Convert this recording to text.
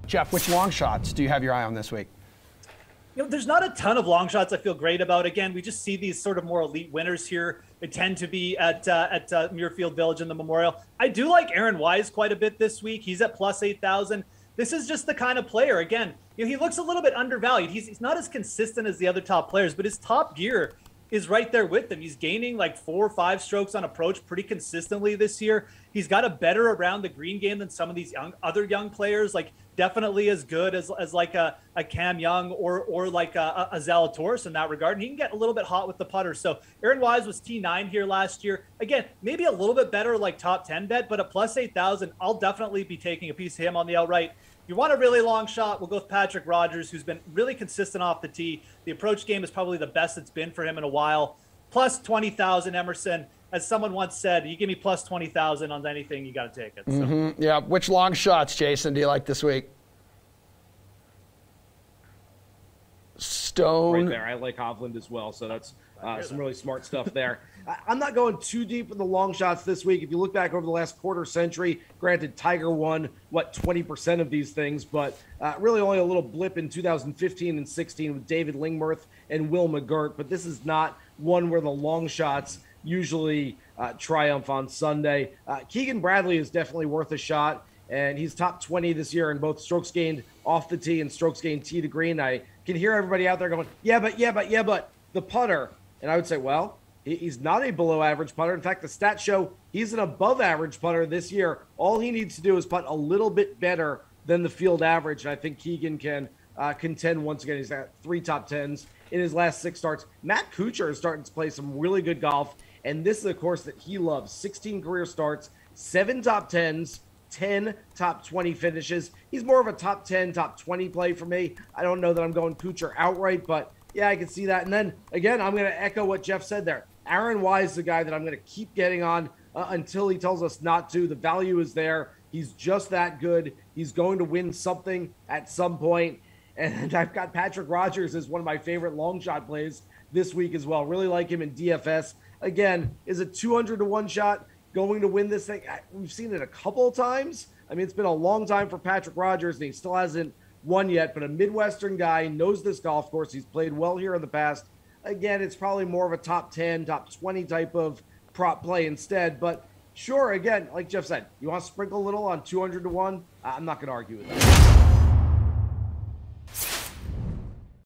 Geoff, which long shots do you have your eye on this week? You know, there's not a ton of long shots I feel great about. Again, we just see these sort of more elite winners here. They tend to be at Muirfield Village in the Memorial. I do like Aaron Wise quite a bit this week. He's at plus 8,000. This is just the kind of player, again, you know, he looks a little bit undervalued. He's not as consistent as the other top players, but his top gear is right there with him. He's gaining like 4 or 5 strokes on approach pretty consistently this year. He's got a better around the green game than some of these other young players, like definitely as good as like a Cam Young or like a Zalatoris in that regard. And he can get a little bit hot with the putter. So Aaron Wise was T9 here last year. Again, maybe a little bit better like top 10 bet, but at plus 8,000, I'll definitely be taking a piece of him on the outright. You want a really long shot, we'll go with Patrick Rodgers, who's been really consistent off the tee. The approach game is probably the best it's been for him in a while. Plus 20,000, Emerson. As someone once said, you give me plus 20,000 on anything, you got to take it. So. Yeah. Which long shots, Jason, do you like this week? Stone. Right there. I like Hovland as well, so that's some really smart stuff there. I'm not going too deep in the long shots this week. If you look back over the last quarter century, granted, Tiger won, 20% of these things, but really only a little blip in 2015 and 16 with David Lingmerth and Will McGirt. But this is not one where the long shots usually triumph on Sunday. Keegan Bradley is definitely worth a shot, and he's top 20 this year in both strokes gained off the tee and strokes gained tee to green. I can hear everybody out there going, yeah, but the putter. And I would say, well, he's not a below average putter. In fact, the stats show he's an above average putter this year. All he needs to do is putt a little bit better than the field average. And I think Keegan can contend once again. He's got 3 top 10s in his last 6 starts. Matt Kuchar is starting to play some really good golf. And this is a course that he loves. 16 career starts, 7 top 10s, 10 top 20 finishes. He's more of a top 10, top 20 play for me. I don't know that I'm going Kuchar outright, but yeah, I can see that. And then, again, I'm going to echo what Geoff said there. Aaron Wise is the guy that I'm going to keep getting on until he tells us not to. The value is there. He's just that good. He's going to win something at some point. And I've got Patrick Rodgers as one of my favorite long shot plays this week as well. Really like him in DFS. Again, is a 200-to-1 shot going to win this thing? We've seen it a couple of times. I mean, it's been a long time for Patrick Rodgers, and he still hasn't won yet, but a Midwestern guy, knows this golf course. He's played well here in the past. Again, it's probably more of a top 10, top 20 type of prop play instead. But sure, again, like Geoff said, you want to sprinkle a little on 200-to-1? I'm not going to argue with that.